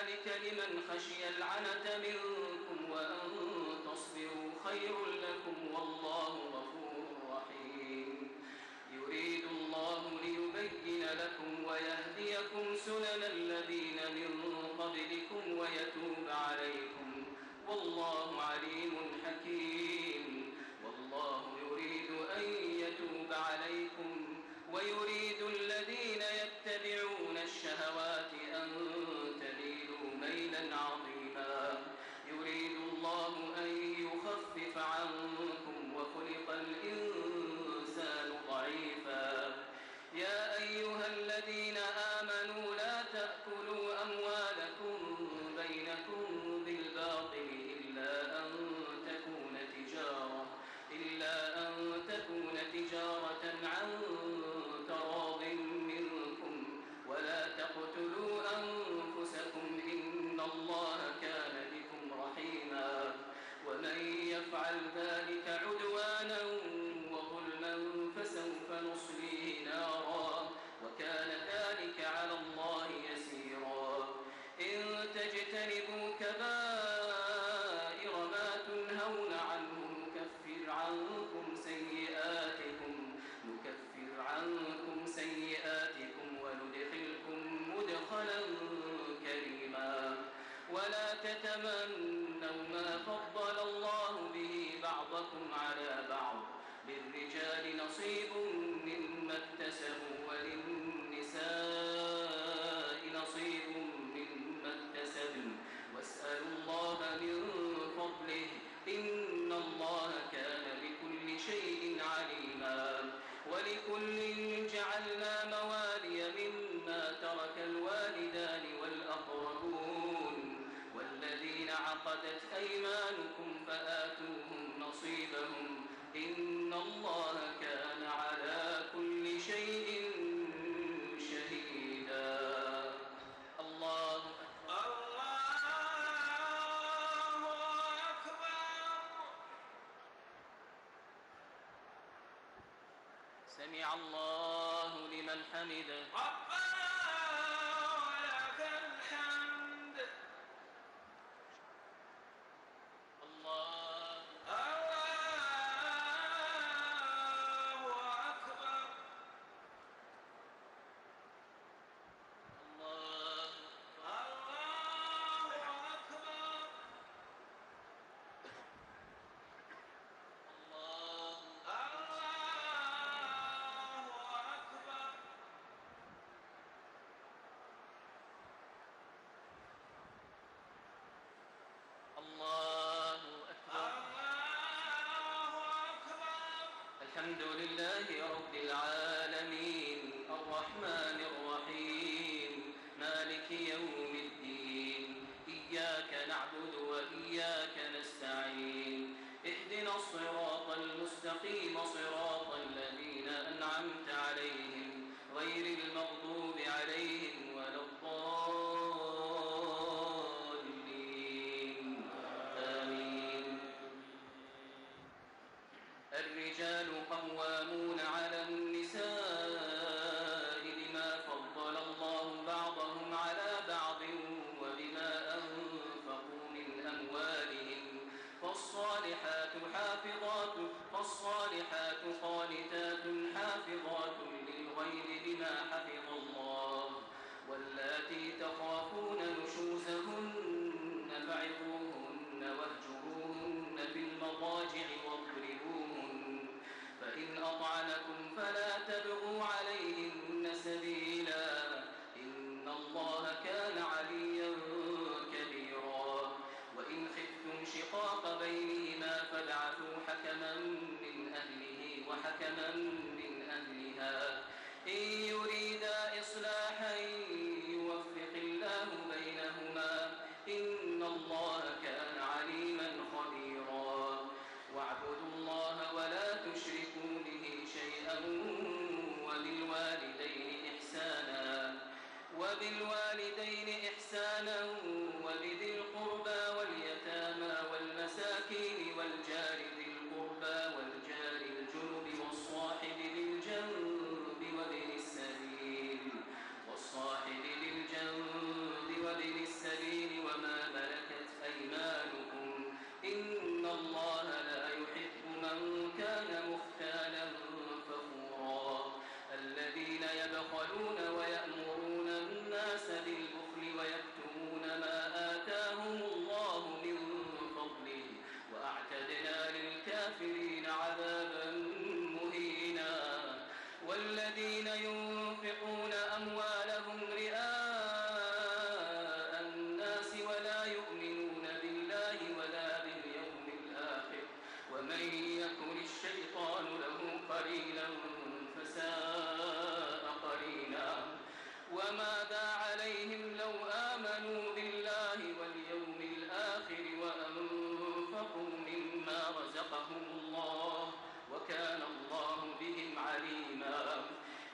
ذلك لمن خشي العنة منكم وأن تصبروا خير لكم والله غفور رحيم. يريد الله ليبين لكم ويهديكم سنن الذين من قبلكم ويتوب عليكم والله عليم حكيم. والله يريد أن يتوب عليكم ويريد الذين يتبعون الشهوات أن تميلوا ميلا عظيما. يريد الله أن يخفف عنكم وخلق الإنسان ضعيفا. يا أيها الذين آمنوا لا تأكلوا أموالكم بينكم بالباطل إلا أن تكون تجارة عن تراض منكم ولا تقتلوا أنفسكم إن الله كان بكم رحيما. ومن يفعل ذلك عدوانا وظلما فسوف نصليه نارا وكان ذلك على الله يسيرا. إن تجتنبوا كبائر ما تنهون عنه نكفر عنكم سيئاتكم وندخلكم مدخلا كريما. ولا تتمنوا ما فضل الله به بعضكم على بعض للرجال نصيب مما اكتسبوا وللنساء نصيب مما اكتسبن واسألوا الله من فضله إن الله كان بكل شيء عليما. ولكل جعلنا موالي مما ترك الوالدان والأقربون والذين عقدت أيمانكم فآتوهم نصيبهم إن الله كان على كل شيء شهيدا. الله سمع الله لمن حمده ربنا ولك الحمد. الله أكبر. الله أكبر. الله الله أكبر. الحمد لله رب العالمين الرحمن الرحيم مالك يوم الدين إياك نعبد وإياك نستعين اهدنا الصراط المستقيم صراط الذين أنعمت عليهم غير المغضوب عليهم ولا الضالين آمين. الرجال قوامون على النساء بما فضل الله بعضهم على بعض وبما أنفقوا من أموالهم فالصالحات قانتات حافظات للغيب بما حفظ الله واللاتي تخافون نشوزهن فعظوهن واهجروهن في المضاجع واضربوهن فإن أطعنكم فلا تبغوا عليهن سبيلا إن الله كان عليا كبيرا. وإن خفتم شقاق بينهما فابعثوا حكما من أهله وحكما من أهلها إن يريدا إصلاحا يوفق الله بينهما إن الله كان عليما خبيرا. واعبدوا الله ولا تشركوا به شيئا وبالوالدين إحسانا وبذي القربى واليتامى والمساكين والجار ذي القربى والجار الجنب والصاحب بالجنب وابن السبيل إن الله لا يحب من كان مختالا فخورا الذين يبخلون ويأمرون الناس بالبخل ويكتمون ما آتاهم الله من فضله وأعتدنا للكافرين عذابا مهينا والذين ينفقون أموالهم رئاء الناس ولا يؤمنون بالله ولا باليوم الآخر ومن يكن الشيطان له قرينا فساء قرينا وماذا عليهم لو آمنوا بالله واليوم الآخر وأنفقوا مما رزقهم الله وكان الله بهم عليما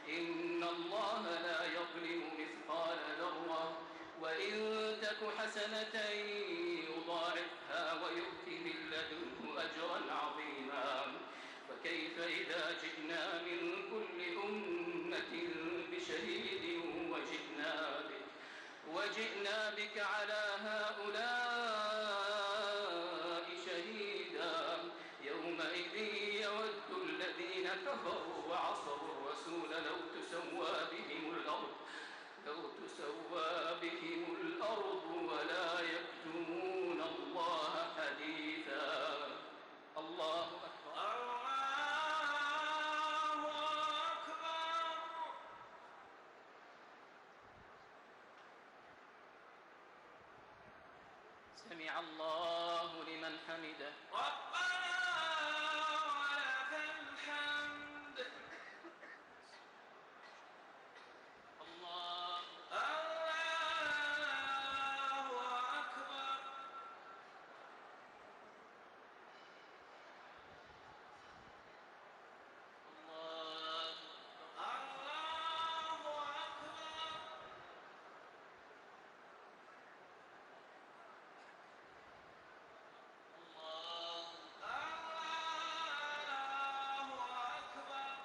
إن الله لا يظلم مثقال ذرة وإن تك حسنة يضاعفها ويؤت من لدنه أجرا عظيما فكيف إذا جئنا من كل أمة بشهيد وجئنا بك على هؤلاء شهيدا يومئذ يود الذين كفروا وعصوا الرسول لو تسوى بهم الأرض ولا يكتمون الله حديثا الله أكبر الله أكبر سمع الله لمن حمده ربنا ولك الحمد الله الله أكبر الله الله أكبر الله الله أكبر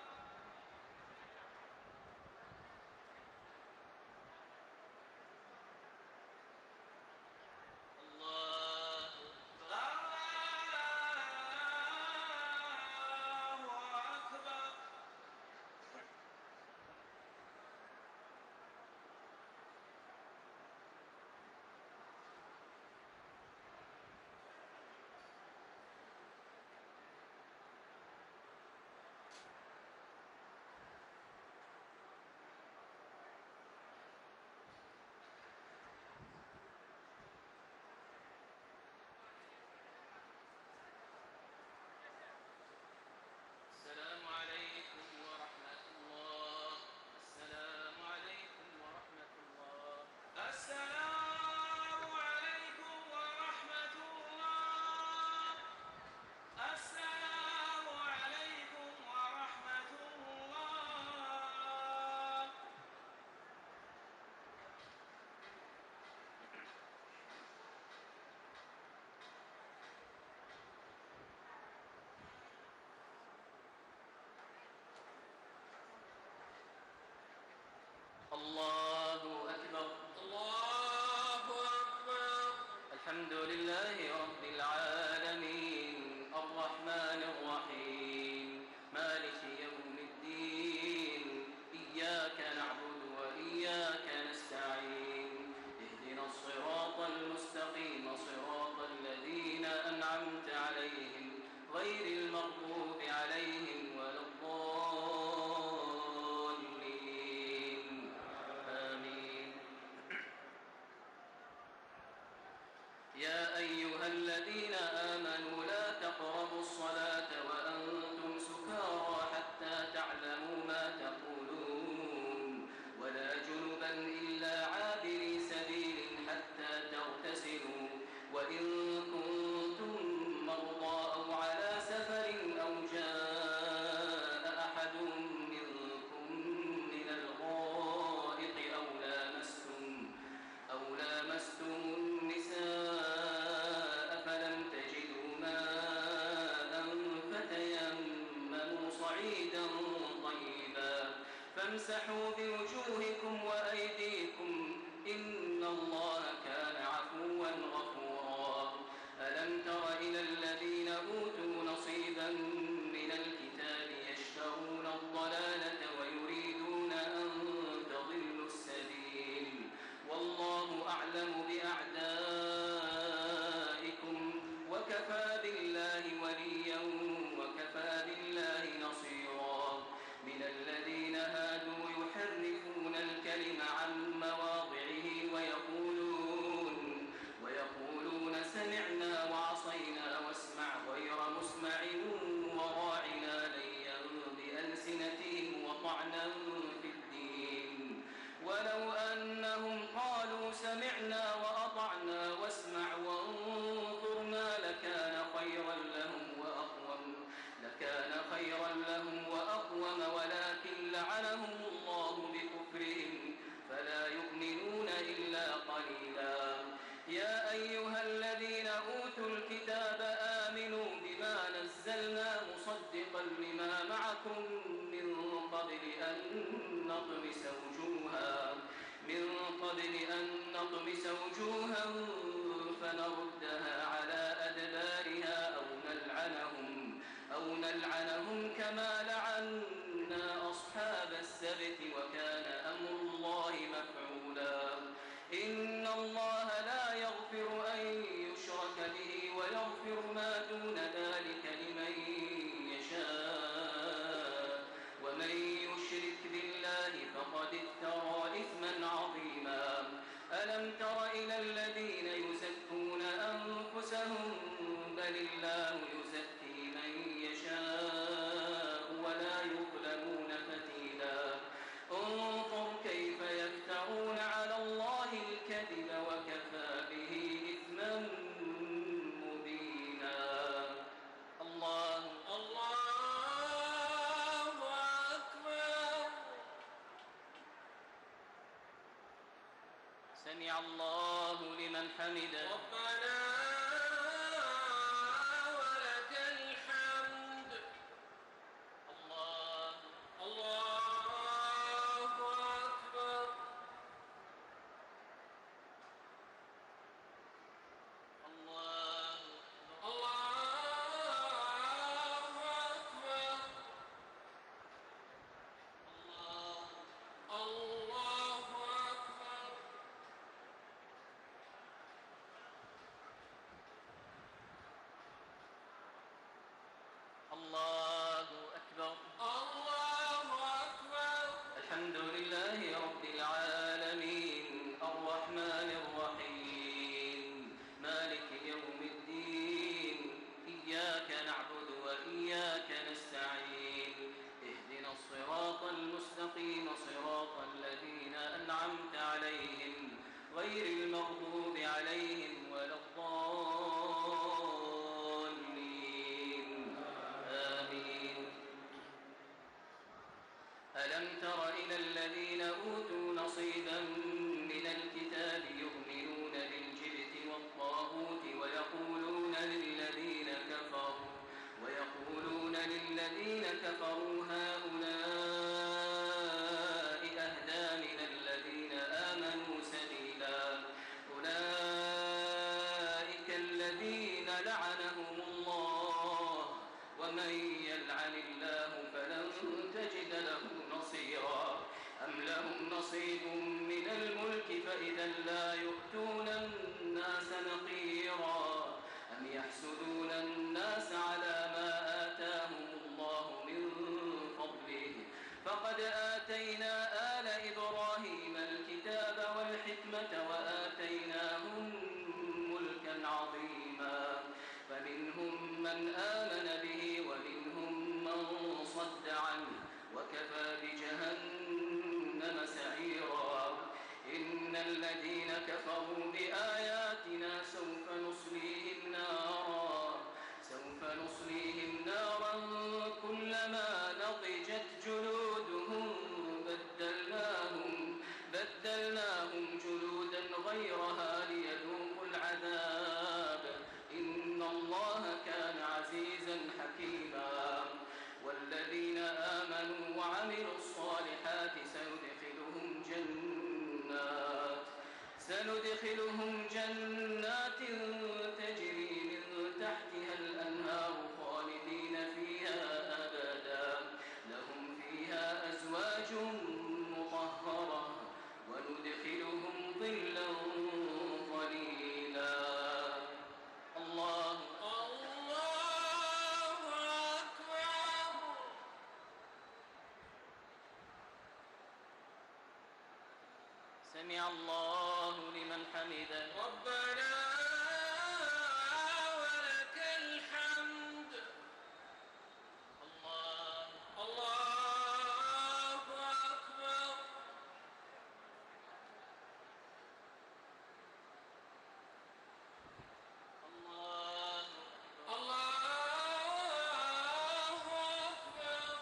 الله الله أكبر السلام عليكم ورحمة الله السلام عليكم ورحمة الله السلام عليكم ورحمة الله السلام عليكم ورحمة الله الله أكبر الله أكبر الحمد لله رب العالمين الرحمن الرحيم مالك يوم الدين إياك نعبد وإياك نستعين اهدنا الصراط المستقيم صراط الذين أنعمت عليهم غير المغضوب عليهم ولا الضالين آمين يا أيها الذين آمنوا لا تقربوا الصلاة وأنتم سكارى حتى تعلموا ما تقولون ولا جنبا إلا عابري سبيل حتى تغتسلوا وإن كنتم مرضى أو على سفر أو جاء أحد منكم من الغائط أو لامستم النساء فلم تجدوا ماء فتيمموا صعيدا طيبا فامسحوا بوجوهكم وأيديكم إن الله كان عفوا غفورا ألم تر إلى أعلم بأعدائكم وكفى بالله وليا وكفى بالله نصيرا. من الذين هادوا يحرفون الكلم عن مواضعه ويقولون سمعنا وعصينا واسمع غير مسمع وراعنا ليا بألسنتهم وطعنا في الدين. ولو أنهم قالوا سمعنا وأطعنا واسمع وانظرنا لكان خيرا لهم وأقوم ولكن لعنهم الله بكفرهم فلا يؤمنون إلا قليلا. يا أيها الذين أوتوا الكتاب آمنوا بما نزلنا مصدقا لما معكم من قبل أن نطمس وجوها فنردها على أدبارها أو نلعنهم كما لعنا أصحاب السبت وكان أمر الله مفعولا. إن الله لا يغفر أن يشرك به ويغفر ما دون ذلك لمن يشاء ومن يشرك بالله فقد افترى إثما عظيما. ألم تر إلى الذين يزكون أنفسهم بل الله يزكي من يشاء ولا يظلمون فتيلا. انظر كيف يفترون على الله الكذب وكفى به إثما مبينا. الله أكبر. سمع الله لمن حمده. ربنا ولك الحمد. الله أكبر. الله أكبر. الله أكبر. الله أكبر. الله أكبر. الحمد لله رب العالمين الرحمن الرحيم مالك يوم الدين إياك نعبد وإياك نستعين اهدنا الصراط المستقيم صراط الذين أنعمت عليهم غير المغضوب عليهم ولا الضالين آمين. ألم تر إلى الذين أوتوا نصيبا من الكتاب يؤمنون بالجبت والطاغوت ويقولون للذين كفروا هؤلاء أهدى من الذين آمنوا سبيلا. أولئك الذين لعنهم الله ومن يلعن الله فلن تجد له نصيرا. أم لهم نصيب من الملك فإذا لا يؤتون الناس نقيرا. أم يحسدون الناس على ما آتاهم الله من فضله فقد آتينا آل إبراهيم الكتاب والحكمة وآتيناهم ملكا عظيما. فمنهم من آمن به ومنهم من صد عنه وكفى بجهنم سعيرا. إن الذين كفروا بآياتنا سوف نصليهم نارا كلما نضجت جلودهم بدلناهم جلودا غيرها ليذوقوا العذاب. إن الله كان عزيزا حكيما. والذين آمنوا وعملوا الصالحات سندخلهم سمع الله لمن حمده. ربنا ولك الحمد. الله الله أكبر. الله الله أكبر.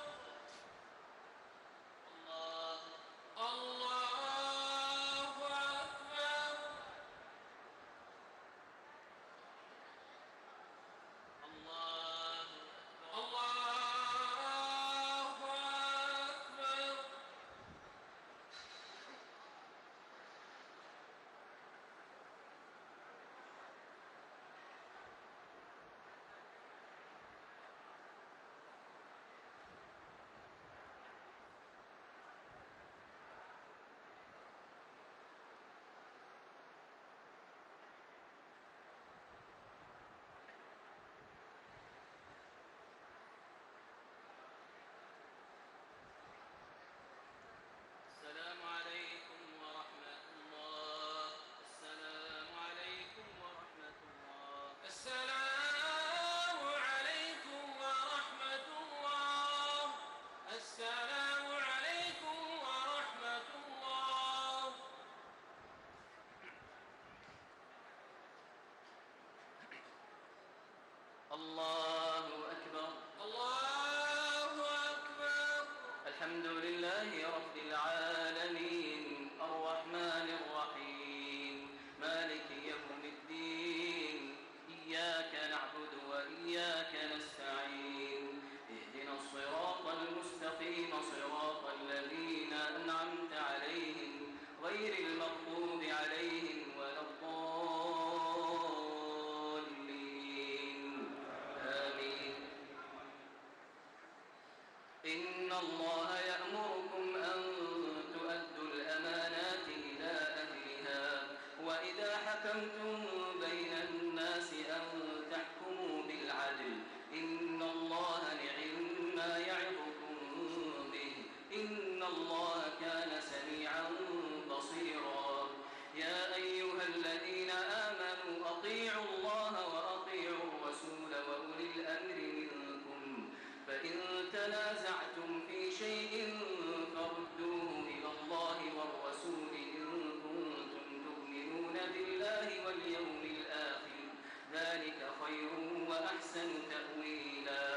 الله الله أكبر. الله الله أكبر. السلام عليكم ورحمة الله. السلام عليكم ورحمة الله. السلام عليكم ورحمة الله. السلام عليكم ورحمة الله. الله أكبر. الله أكبر. الحمد لله رب العالمين الرحمن الرحيم مالك يوم الدين إياك نعبد وإياك نستعين اهدنا الصراط المستقيم صراط الذين أنعمت عليهم غير المغضوب عليهم ولا الضالين آمين. إن الله يأمركم أن تؤدوا الأمانات إلى أهلها وإذا حكمتم بين الناس أن تحكموا بالعدل إن الله نعم ما يعظكم به إن الله كان سميعا بصيرا. يا أيها الذين آمنوا أطيعوا الله وأطيعوا الرسول وأولي الأمر منكم فإن تنازعتم في شيء فردوه إلى الله والرسول إن كنتم تؤمنون بالله واليوم الآخر ذلك خير وأحسن تأويلا.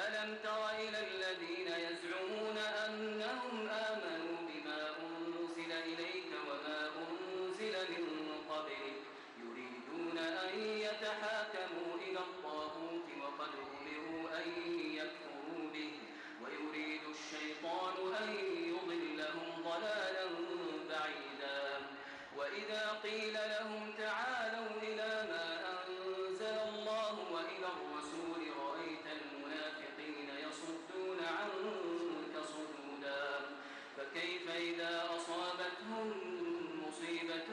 ألم تر إلى الذين يزعمون أنهم آمنوا بما أنزل إليك وما أنزل من قبلك يريدون أن يتحاكموا إلى الطاغوت وقد أمروا أن يكفروا به ويريد الشيطان أن يضلهم ضلالا بعيدا. وإذا قيل لهم تعالوا إلى ما أنزل الله وإلى الرسول رأيت المنافقين يصدون عنك صدودا. فكيف إذا أصابتهم مصيبة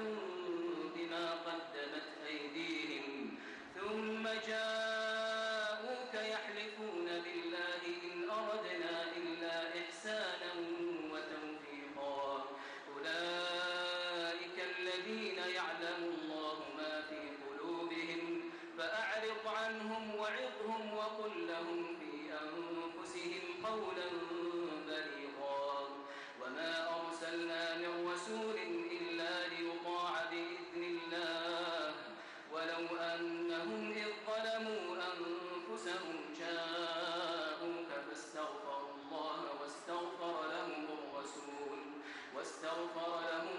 بما قدمت أيديهم ثم جاءوك يحلفون بالله إن أردنا إلا إحسانا وتوفيقا أولئك الذين يعلم الله ما في قلوبهم فأعرض عنهم وعظهم وقل لهم في أنفسهم قولا بليغا. وما أرسلنا من رسول إلا ليطاع بإذن الله ولو أنهم إذ ظلموا أنفسهم جاءوك فاستغفروا الله واستغفر لهم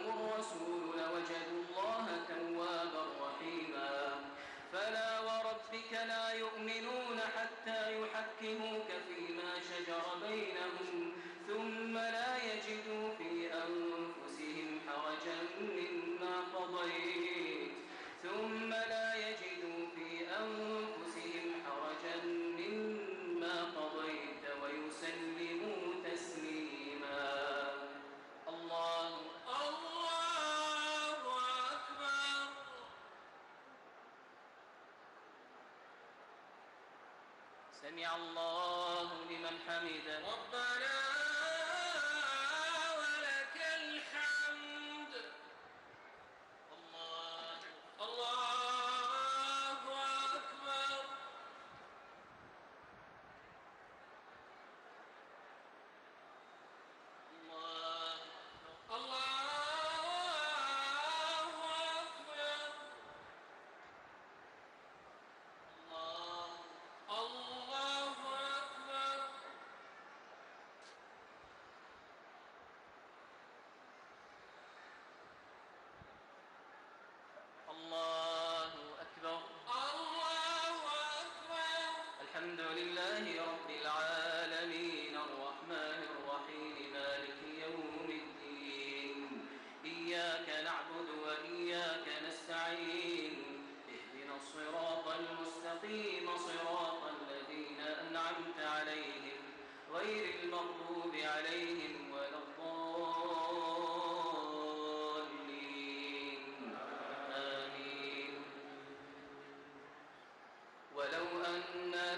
الرسول لوجدوا الله توابا رحيما. فلا وربك لا يؤمنون حتى يحكموك فيما شجر بينهم ثم لا يجدوا في أنفسهم حرجا مما قضيت ويسلموا تسليما. الله أكبر. سمع الله لمن حمده. ربنا ولك الحمد.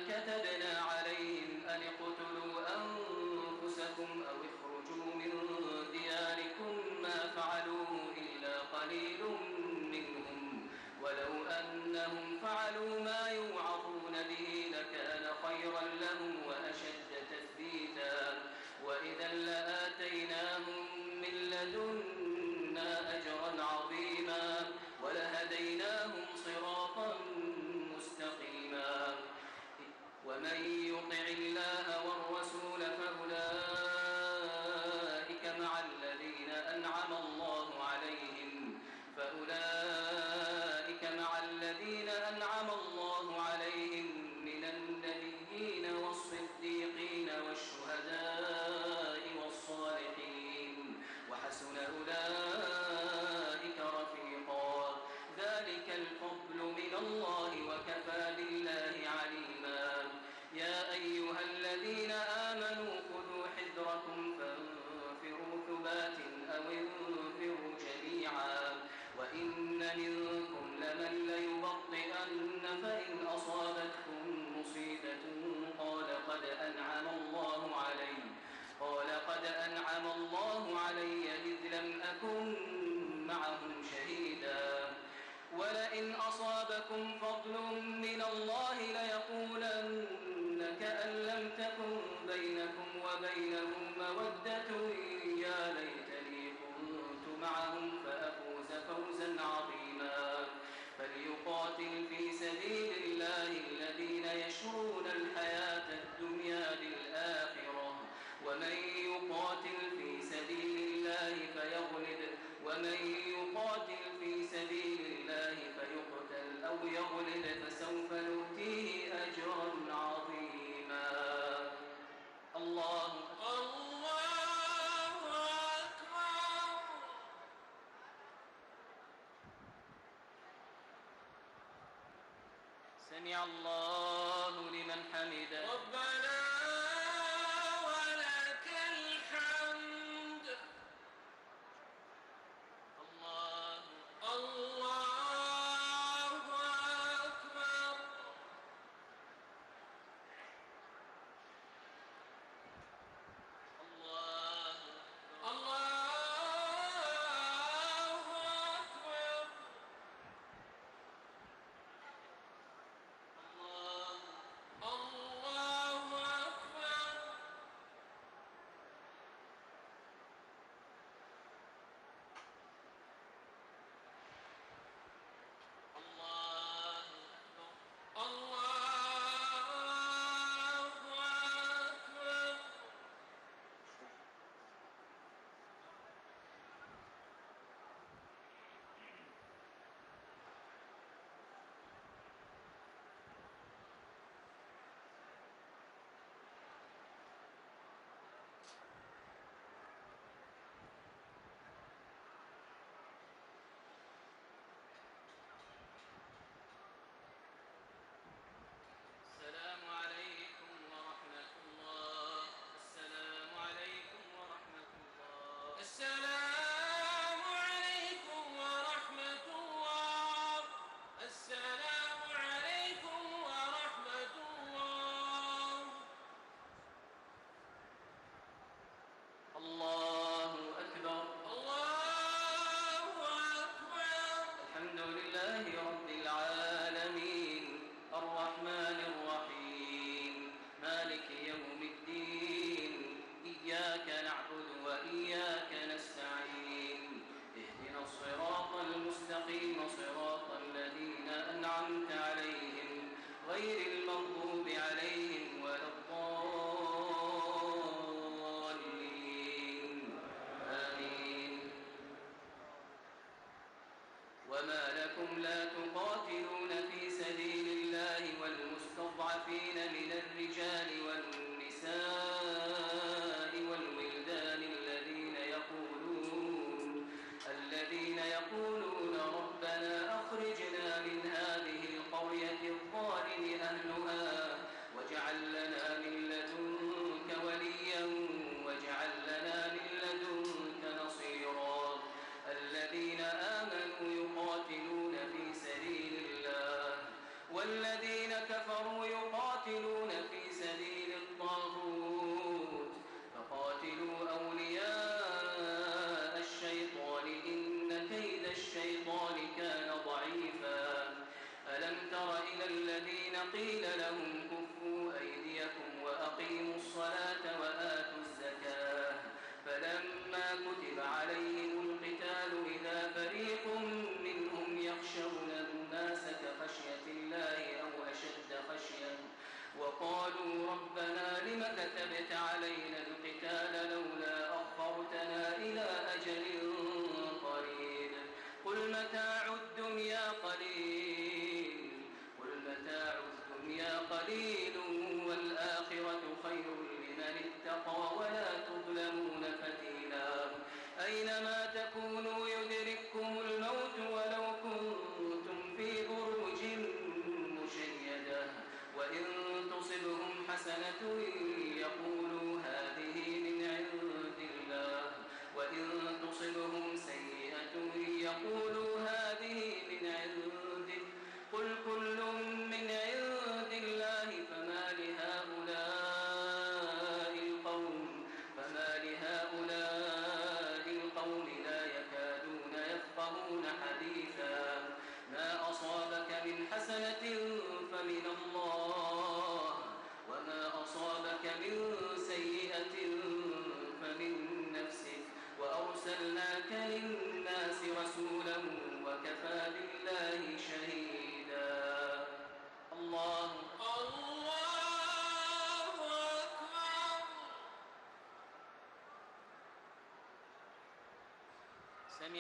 كتبنا عليهم أن اقتلوا أنفسكم أو اخرجوا من دياركم ما فعلوه إلا قليل منهم ولو أنهم فعلوا ما يوعظون به لكان خيرا لهم وأشد تثبيتا وإذا لآتيناهم من لدنا أجرا عظيما ولهديناهم صراطا مستقيما ومن يطع الله والرسول فأولئك مع الذين أنعم الله عليهم من النبيين والصديقين والشهداء والصالحين وحسن أولئك رفيقا ذلك الفضل من الله وكفى بالله عليما يا أيها الذين آمنوا خذوا حذركم فانفروا ثبات أو انفروا جميعا وإن منكم لمن ليبطئن فإن أصابتكم مصيبة قال قد أنعم الله علي إذ لم أكن معهم شهيدا ولئن أصابكم فضل من الله ليقولن كأن لم تكن بينكم وبينهم مودة يا ليتني كنت معهم فأفوز فوزا عظيما فليقاتل في سبيل الله الذين يشرون الحياة الدنيا بالآخرة ومن يقاتل في سبيل الله فيقتل أو يغلب فسوف نؤتيه أجرا عظيما الله أكبر. سمع الله لمن حمده ربنا ولك الحمد. الله أكبر. الله أكبر. الله أكبر.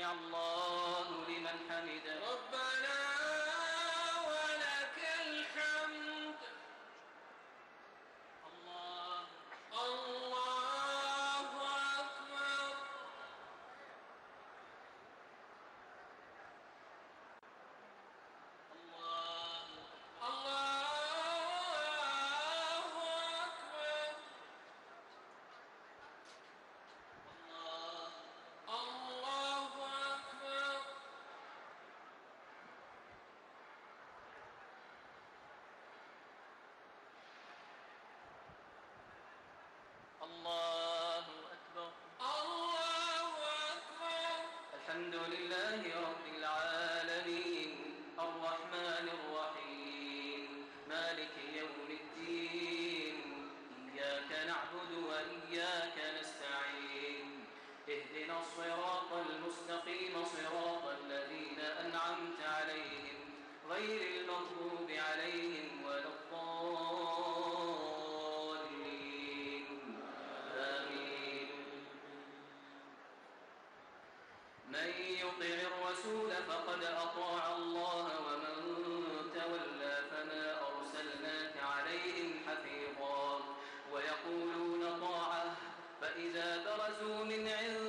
سمع الله لمن حمده. ربنا ولك الحمد. الله الله أكبر. الله الله أكبر. الله الله أكبر. الله أكبر. الله أكبر. الحمد لله رب العالمين الرحمن الرحيم مالك يوم الدين إياك نعبد وإياك نستعين اهدنا الصراط المستقيم صراط الذين أنعمت عليهم غير المغضوب عليهم ولا الضالين آمين. من يطع الرسول فقد أطاع الله ومن تولى فما أرسلناك عليهم حفيظا ويقولون طاعة فإذا برزوا من عند